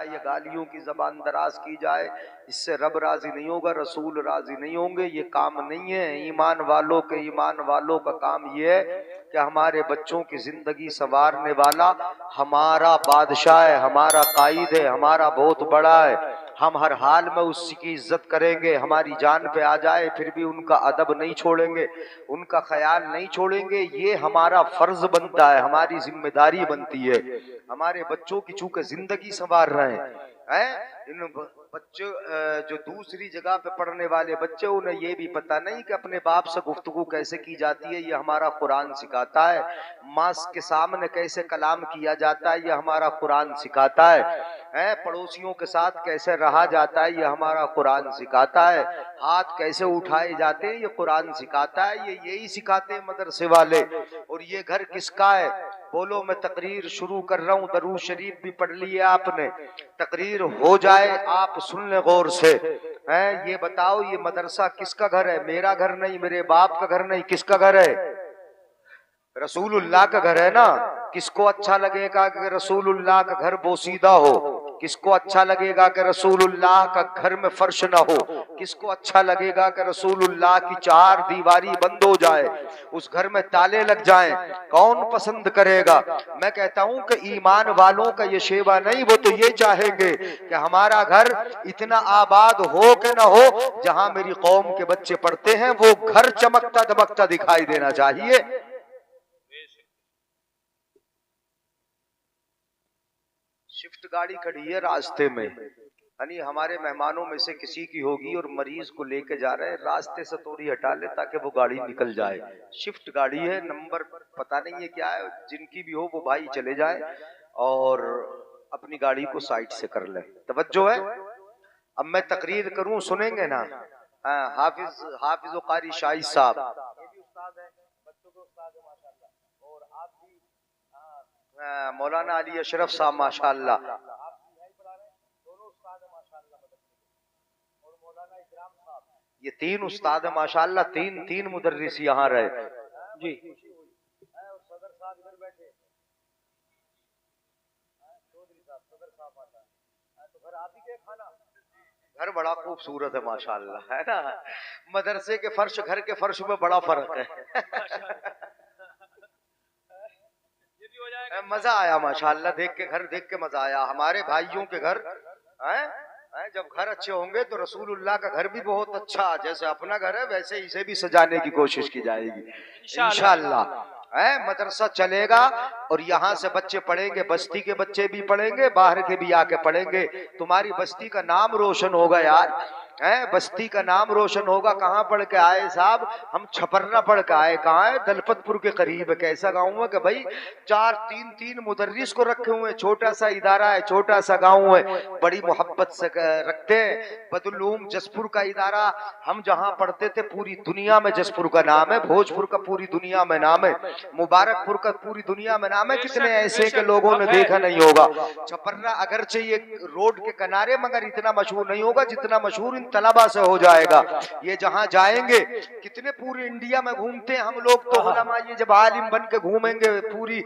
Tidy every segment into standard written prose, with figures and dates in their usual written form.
ये गालियों की जबान दराज की जाए, इससे रब राजी नहीं होगा, रसूल राजी नहीं होंगे। ये काम नहीं है ईमान वालों का काम ये है कि हमारे बच्चों की जिंदगी संवारने वाला हमारा बादशाह है, हमारा कायद है, हमारा बहुत बड़ा है। हम हर हाल में उसकी इज्जत करेंगे, हमारी जान पे आ जाए फिर भी उनका अदब नहीं छोड़ेंगे, उनका ख्याल नहीं छोड़ेंगे। ये हमारा फर्ज बनता है, हमारी जिम्मेदारी बनती है। हमारे बच्चों की चूंकि जिंदगी संवार रहे हैं, इन बच्चों जो दूसरी जगह पे पढ़ने वाले बच्चे, उन्हें ये भी पता नहीं कि अपने बाप से गुफ्तगू कैसे की जाती है, ये हमारा कुरान सिखाता है। माँ के सामने कैसे कलाम किया जाता है, ये हमारा कुरान सिखाता है। पड़ोसियों के साथ कैसे रहा जाता है, ये हमारा कुरान सिखाता है। हाथ कैसे उठाए जाते हैं, ये कुरान सिखाता है। ये यही सिखाते हैं मदरसे वाले। और ये घर किसका है? बोलो, मैं तकरीर शुरू कर रहा हूँ, दरूद शरीफ भी पढ़ ली है आपने, तकरीर हो जाए आप सुन ले गौर से। ये बताओ, ये मदरसा किसका घर है? मेरा घर नहीं, मेरे बाप का घर नहीं, किसका घर है? रसूलुल्लाह का घर है ना। किसको अच्छा लगेगा कि रसूलुल्लाह का घर बोसीदा हो? किसको अच्छा लगेगा कि रसूलुल्लाह का घर में फर्श ना हो? किसको अच्छा लगेगा कि रसूलुल्लाह की चार दीवारी बंद हो जाए, उस घर में ताले लग जाएं? कौन पसंद करेगा? मैं कहता हूं कि ईमान वालों का ये शेवा नहीं, वो तो ये चाहेंगे कि हमारा घर इतना आबाद हो कि ना हो, जहां मेरी कौम के बच्चे पढ़ते हैं वो घर चमकता दमकता दिखाई देना चाहिए। शिफ्ट गाड़ी खड़ी है रास्ते में, यानी हमारे मेहमानों में से किसी की होगी और मरीज को लेके जा रहे हैं, रास्ते से थोड़ी हटा ले ताकि वो गाड़ी निकल जाए। शिफ्ट गाड़ी है, नंबर पता नहीं है क्या है, जिनकी भी हो वो भाई चले जाए और अपनी गाड़ी को साइड से कर ले। तवज्जो है। अब मैं तकरीर करूं, सुनेंगे ना? हाफिज कारी शाही साहब, ये भी उस्ताद है, बच्चों के उस्ताद है माशाल्लाह, और आप भी मौलाना अली अशरफ साहब माशाल्लाह, आप दोनों उस्ताद है माशाल्लाह, और मौलाना इकराम साहब, ये तीन उस्ताद है माशाल्लाह, तीन मुदर्रिस यहाँ रहे जी। और सदर साहब इधर बैठे, चौधरी साहब, सदर साहब माशाल्लाह। तो घर आप ही के खाना, घर बड़ा खूबसूरत है माशाल्लाह, है ना। मदरसे के फर्श घर के फर्श में बड़ा फर्क है। मजा आया माशाल्लाह, देख के घर देख के मजा आया। हमारे भाइयों के घर हैं, जब घर अच्छे होंगे तो रसूलुल्लाह का घर भी बहुत अच्छा, जैसे अपना घर है वैसे इसे भी सजाने की कोशिश की जाएगी इंशाअल्लाह। मदरसा चलेगा और यहाँ से बच्चे पढ़ेंगे, बस्ती के बच्चे भी पढ़ेंगे, बाहर के भी आके पढ़ेंगे। तुम्हारी बस्ती का नाम रोशन होगा यार, बस्ती का नाम रोशन होगा। कहाँ पढ़ के आए साहब? हम छपरना पढ़ के आए। कहाँ है? दलपतपुर के करीब है। कैसा गाँव है कि भाई तीन मुदर्रिस को रखे हुए, छोटा सा इदारा है, छोटा सा गाँव है, बड़ी मोहब्बत से रखते हैं। बदुल्लूम जसपुर का इदारा, हम जहाँ पढ़ते थे पूरी दुनिया में जसपुर का नाम है, भोजपुर का पूरी दुनिया में नाम है, मुबारकपुर का पूरी दुनिया में नाम है। कितने ऐसे के लोगों ने देखा नहीं होगा। छपरना अगरचे ये रोड के किनारे, मगर इतना मशहूर नहीं होगा जितना मशहूर तलबा से हो जाएगा। ये जहां जाएंगे, कितने पूरी इंडिया में घूमते हैं हम लोग, तो उलमा ये जब आलिम बन के घूमेंगे पूरी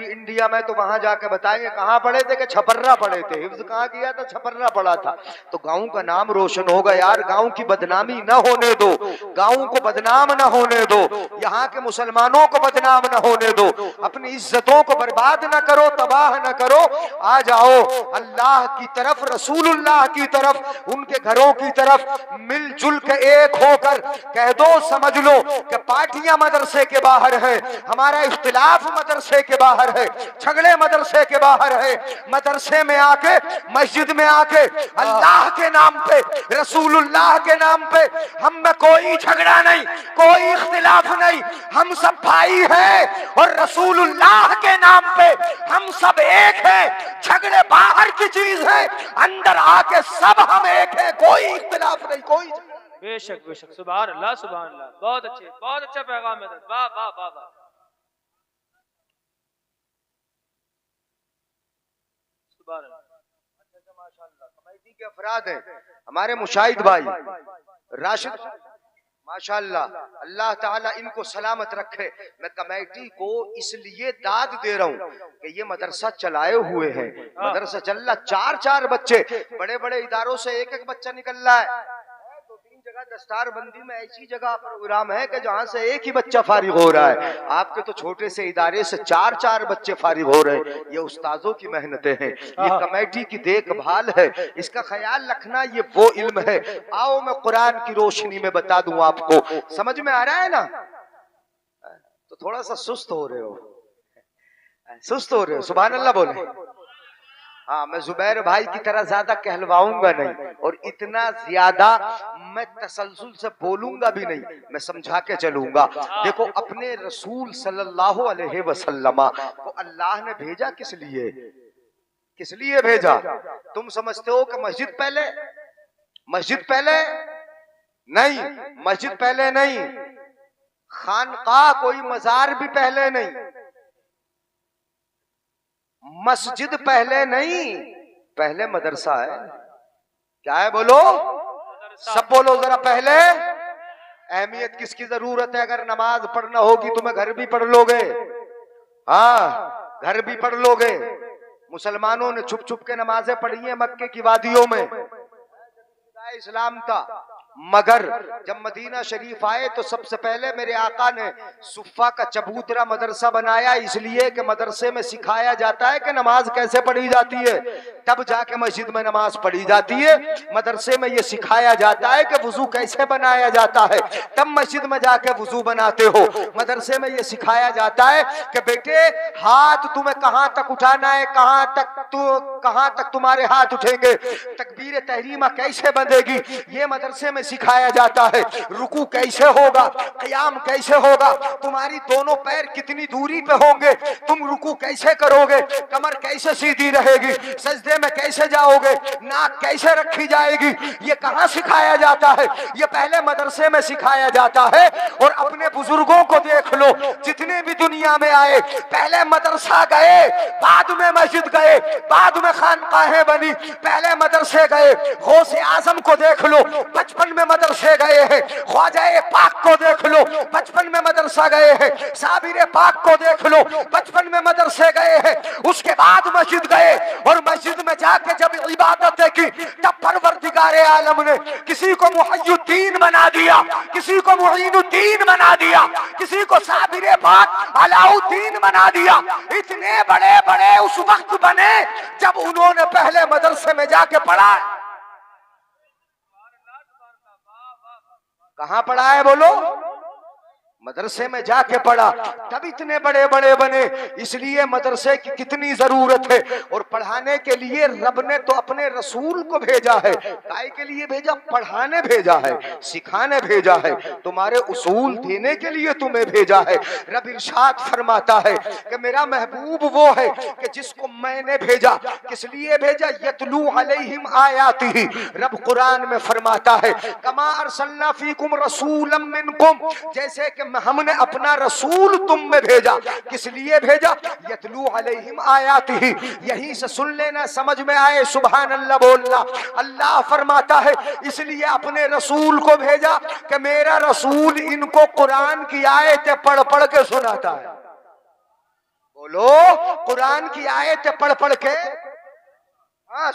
इंडिया में, तो वहां जाके बताएंगे कहां पढ़े थे? कि छपर्रा पढ़े थे। हिफ्ज कहां किया था? छपर्रा पढ़ा था। तो गांव का नाम रोशन होगा यार। गांव की बदनामी न होने दो, गांव को बदनाम न होने दो, यहाँ के मुसलमानों को बदनाम न होने दो, अपनी इज्जतों को बर्बाद न करो, तबाह न करो। आ जाओ अल्लाह की तरफ, रसूलुल्लाह की तरफ, उनके घरों की तरफ मिलजुल के एक होकर कह दो, समझ लो कि पार्टियां मदरसे के बाहर है, हमारा इख्तिलाफ मदरसे के बाहर है, झगड़े मदरसे के बाहर है। मदरसे में आके, मस्जिद में आके, अल्लाह के नाम पे, रसूलुल्लाह के नाम पे हम में कोई झगड़ा नहीं, कोई इख्तिलाफ नहीं, हम सब भाई हैं और रसूलुल्लाह के नाम पे हम सब एक हैं। झगड़े बाहर की चीज है, अंदर आके सब हम एक है, कोई इख्तिलाफ नहीं, कोई। बेशक बेशक, सुभान अल्लाह सुभान अल्लाह, बहुत अच्छे, बहुत अच्छा पैगाम है। वाह वाह वाह वाह, सुभान अल्लाह। अच्छा माशाअल्लाह, कमेटी के अफराद हैं हमारे मुशाहिद भाई राशिद माशाल्लाह, अल्लाह ताला इनको सलामत रखे। मैं कमेटी को इसलिए दाद दे रहा हूँ कि ये मदरसा चलाए हुए हैं, मदरसा चल रहा, 4-4 बच्चे, बड़े बड़े इदारों से एक एक बच्चा निकल रहा है। 2-3 जगह दस्तार बंदी में ऐसी जगह प्रोग्राम है कि जहाँ से एक ही बच्चा फारिग हो रहा है। आपके तो छोटे से इदारे से 4-4 बच्चे फारिग हो रहे हैं। ये उस्ताजों की मेहनतें हैं, ये कमेटी की देखभाल है, इसका ख्याल रखना ये वो इल्म है। आओ मैं कुरान की रोशनी में बता दूं आपको, समझ में आ रहा है ना? तो थोड़ा सा सुस्त हो रहे हो, सुस्त हो रहे हो, सुभान अल्लाह बोले। हाँ, मैं जुबैर भाई की तरह ज्यादा कहलवाऊंगा नहीं और इतना ज्यादा मैं तसलसल से बोलूंगा भी नहीं, मैं समझा के चलूंगा। देखो, अपने रसूल सल्लल्लाहु अलैहि वसल्लम को अल्लाह ने भेजा किस लिए? किस लिए भेजा? तुम समझते हो कि मस्जिद पहले? मस्जिद पहले नहीं, मस्जिद पहले नहीं, खानकाह कोई मजार भी पहले नहीं, मस्जिद पहले नहीं, पहले मदरसा है। क्या है बोलो? सब बोलो जरा, पहले। अहमियत किसकी जरूरत है? अगर नमाज पढ़ना होगी तुम्हें घर भी पढ़ लोगे, हाँ घर भी पढ़ लोगे। मुसलमानों ने छुप छुप के नमाजें पढ़ी है मक्के की वादियों में, इस्लाम का। मगर जब मदीना शरीफ आए तो सबसे पहले मेरे आका ने सुफ़ा का चबूतरा मदरसा बनाया, इसलिए कि मदरसे में सिखाया जाता है कि नमाज कैसे पढ़ी जाती है, तब जाके मस्जिद में नमाज पढ़ी जाती है। मदरसे में ये सिखाया जाता है कि वुजू कैसे बनाया जाता है, तब मस्जिद में जाके वुजू बनाते हो। मदरसे में ये सिखाया जाता है कि बेटे हाथ तुम्हें कहां तक उठाना है, कहां तक तुम्हारे हाथ उठेंगे, तकबीर तहरीमा कैसे बंधेगी, ये मदरसे में सिखाया जाता है। रुकू कैसे होगा, क़याम कैसे होगा, तुम्हारी दोनों पैर कितनी दूरी पे होंगे, तुम रुकू कैसे करोगे, कमर कैसे सीधी रहेगी, सजदे में कैसे जाओगे, नाक कैसे रखी जाएगी, ये कहां सिखाया जाता है? ये पहले मदरसे में सिखाया जाता है। और अपने बुजुर्गों को देख लो, जितने भी दुनिया में आए पहले मदरसा गए, बाद में मस्जिद गए, बाद में खानकाहें बनी, पहले मदरसे गए। गौसे आजम को देख लो, बचपन में मदरसे गए हैं। ख्वाजा पाक को देख लो, बचपन में मदरसा गए हैं। साबिर पाक को देख लो, बचपन में मदरसे गए हैं, उसके बाद मस्जिद गए। और मस्जिद में जाके जब इबादत की, तब परवरदिगारे आलम ने किसी को मुहय्युद्दीन बना दिया, किसी को मुईनुद्दीन बना दिया, किसी को साबिर पाक अलाउद्दीन बना दिया। इतने बड़े बड़े उस वक्त बने जब उन्होंने पहले मदरसे में जाके पढ़ा। कहां पढ़ा है बोलो? मदरसे में जाके पढ़ा, तब इतने बड़े बड़े बने। इसलिए मदरसे की कितनी जरूरत है। और पढ़ाने के लिए रब ने तो अपने रसूल को भेजा है। काय के लिए भेजा? पढ़ाने भेजा है, सिखाने भेजा है, तुम्हारे उसूल देने के लिए तुम्हें भेजा है। रब इरशाद फरमाता है कि मेरा महबूब वो है कि जिसको मैंने भेजा। किस लिए भेजा? यतलू अलैहिम आयातिही। रब कुरान में फरमाता है कमा अरसलना फीकुम रसूलन मिनकुम, जैसे कि हमने अपना रसूल तुम में भेजा। किस लिए भेजा? यतलू अलैहिम आयातिही। यहीं से सुन लेना, समझ में आए, सुभान अल्लाह बोलना। अल्लाह फरमाता है इसलिए अपने रसूल को भेजा कि मेरा रसूल इनको कुरान की आयतें पढ़ पढ़ के सुनाता है। बोलो, कुरान की आयतें पढ़ पढ़ के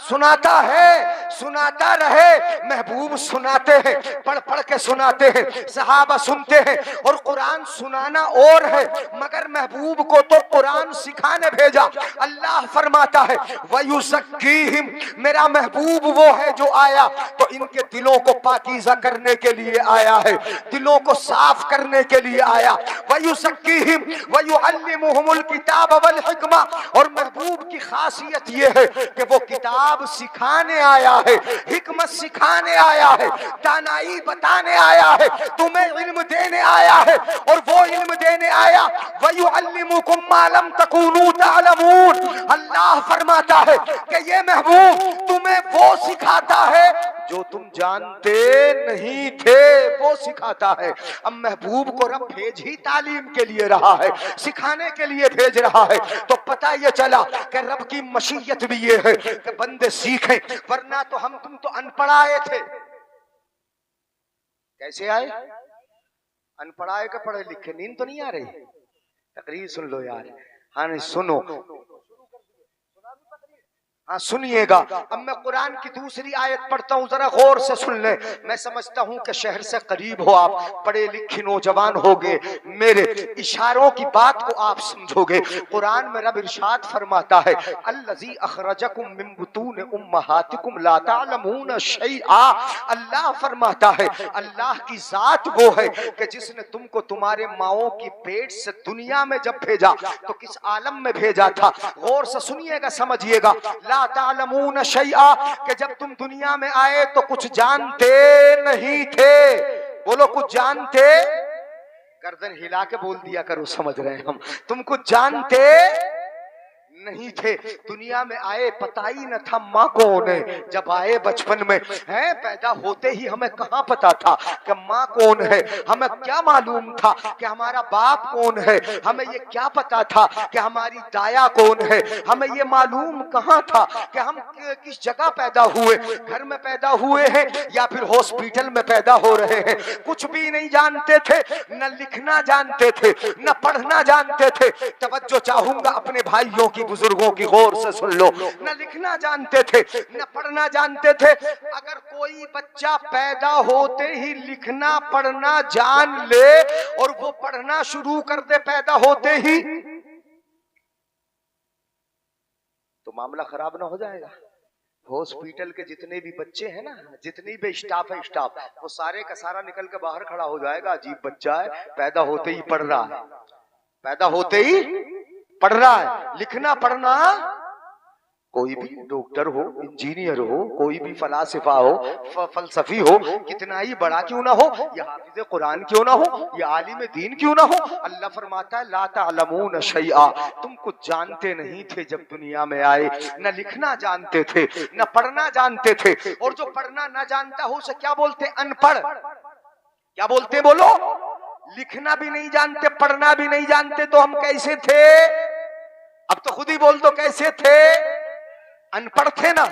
सुनाता है, सुनाता रहे। महबूब सुनाते हैं, पढ़ पढ़ के सुनाते हैं, सहाबा सुनते हैं। और कुरान सुनाना और है, मगर महबूब को तो कुरान सिखाने भेजा। अल्लाह फरमाता है वयुज़क्कीहिम, मेरा महबूब वो है जो आया तो इनके दिलों को पाकीज़ा करने के लिए आया है, दिलों को साफ करने के लिए आया। वयुज़क्कीहिम वयुअल्लिमुहुमुल किताब वल हिकमा, और महबूब की खासियत ये है कि वो किताब सिखाने आया है, हिकमत सिखाने आया है, दानाई बताने आया है, तुम्हें इल्म देने आया है। और वो इल्म देने आया वयुअल्लिमुकुम मा लम तकूनू तअलमून। अल्लाह फरमाता है कि ये महबूब तुम्हें वो सिखाता है जो तुम जानते नहीं थे, वो सिखाता है। अब महबूब को रब भेज ही तालीम के लिए रहा है, सिखाने के लिए भेज रहा है। तो पता ये चला कि रब की मशीयत भी ये है कि बंदे सीखें, वरना तो हम तुम तो अनपढ़ आए थे। कैसे आए? अनपढ़ के पढ़े लिखे, नींद तो नहीं आ रही? तकरीर सुन लो यार। हाँ नहीं सुनो, हाँ सुनिएगा। अब मैं कुरान की दूसरी आयत पढ़ता हूँ, जरा गौर से सुन ले। मैं समझता हूँ कि शहर से करीब हो आप, पढ़े लिखे नौजवान होगे, मेरे इशारों की बात को आप समझोगे। कुरान में रब इरशाद फरमाता है, अल्लज़ी अखरजकुम मिन बुतून उम्महातिकुम ला तालमून शैआ। अल्लाह फरमाता है, अल्लाह की जात वो है कि जिसने तुमको तुम्हारे माओं की पेट से दुनिया में जब भेजा तो किस आलम में भेजा था। गौर से सुनिएगा, समझिएगा। तालमून शैआ, कि जब तुम दुनिया में आए तो कुछ जानते नहीं थे। बोलो कुछ जानते, गर्दन हिला के बोल दिया करो, समझ रहे हैं हम। तुम कुछ जानते नहीं थे, दुनिया में आए पता ही न था माँ कौन है। जब आए बचपन में है, पैदा होते ही हमें कहाँ पता था कि माँ कौन है। हमें क्या मालूम था कि हमारा बाप कौन है। हमें ये क्या पता था कि हमारी दाया कौन है। हमें ये मालूम कहाँ था कि हम किस जगह पैदा हुए, घर में पैदा हुए हैं या फिर हॉस्पिटल में पैदा हो रहे हैं। कुछ भी नहीं जानते थे, न लिखना जानते थे, न पढ़ना जानते थे। तवज्जो चाहूंगा अपने भाइयों की, बुजुर्गों की, गौर से सुन लो। न लिखना जानते थे, न पढ़ना जानते थे। अगर कोई बच्चा पैदा होते ही लिखना पढ़ना जान ले और वो पढ़ना शुरू कर दे पैदा होते ही, तो मामला खराब ना हो जाएगा। हॉस्पिटल के जितने भी बच्चे हैं ना, जितनी भी स्टाफ है, स्टाफ वो सारे का सारा निकल के बाहर खड़ा हो जाएगा। अजीब बच्चा है, पैदा होते ही पढ़ रहा है, पैदा होते ही पढ़ रहा है। लिखना पढ़ना, कोई भी डॉक्टर हो, इंजीनियर हो, कोई भी फलासिफा हो, फलसफी हो, कितना ही बड़ा क्यों ना हो, या हाफिज कुरान क्यों ना हो, या आलिम दीन क्यों ना हो, अल्लाह फरमाता है ला तालमून शैआ, तुम कुछ जानते नहीं थे जब दुनिया में आए। न लिखना जानते थे, न पढ़ना जानते थे। और जो पढ़ना ना जानता हो उसे क्या बोलते? अनपढ़। क्या बोलते? बोलो। लिखना भी नहीं जानते, पढ़ना भी नहीं जानते, तो हम कैसे थे? अब तो खुद ही बोल दो, कैसे थे? अनपढ़ थे ना,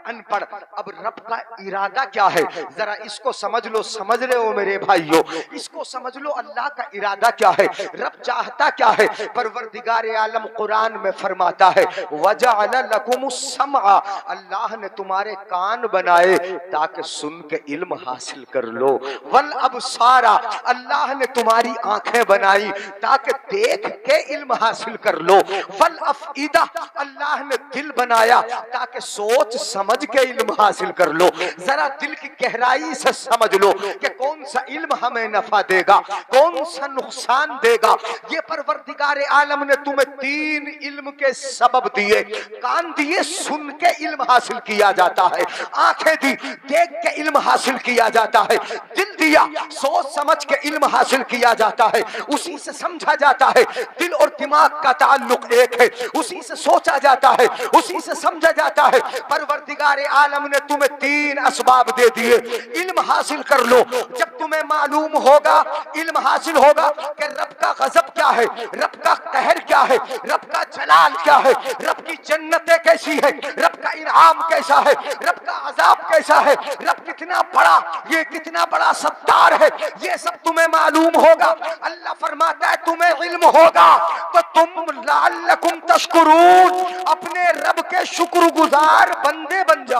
अनपढ़। अब रब का इरादा क्या है, जरा इसको समझ लो। समझ रहे हो मेरे भाइयों? इसको समझ लो, अल्लाह का इरादा क्या है, रब चाहता क्या है। परवरदिगार आलम कुरान में फरमाता है, वजअल लकुमुस समअ, अल्लाह ने तुम्हारे कान बनाए ताकि सुन के इल्म हासिल कर लो। वल अबसारा, अल्लाह ने तुम्हारी आंखें बनाई ताकि देख के इल्म हासिल कर लो। वल अफईदा, अल्लाह ने दिल बनाया ताकि सोच समझ के इल्म हासिल कर लो। जरा दिल की गहराई से समझ लो कि कौन सा इल्म हमें नफा देगा, कौन सा नुकसान देगा। ये परवरदिगार आलम ने तुम्हें 3 इल्म के सबब दिए। कान दिए, सुन के इल्म हासिल किया जाता है। आंखें दी, देख के इल्म हासिल किया जाता है। दिल दिया, सोच समझ के इल्म हासिल किया जाता है। उसी से समझा जाता है। दिल और दिमाग का ताल्लुक एक है, उसी से सोचा जाता है, उसी से समझा जाता है। परवरदिगार आलम ने तुम्हें 3 असबाब दे दिए, इल्म हासिल कर लो। जब तुम्हें मालूम होगा, इल्म हासिल होगा कि रब का गजब क्या है, रब का कहर क्या है, रब का जलाल क्या है, रब की जन्नतें कैसी है, रब का इनाम कैसा है, रब का अजाब कैसा है, रब कितना बड़ा, ये कितना बड़ा सत्तार है, ये सब तुम्हें मालूम होगा। अल्लाह फरमाता है तुम्हें इल्म होगा तो तुम लअल्लकुम तशकुरून, अपने रब के शुक्रगुजार बंदे बन जाओ।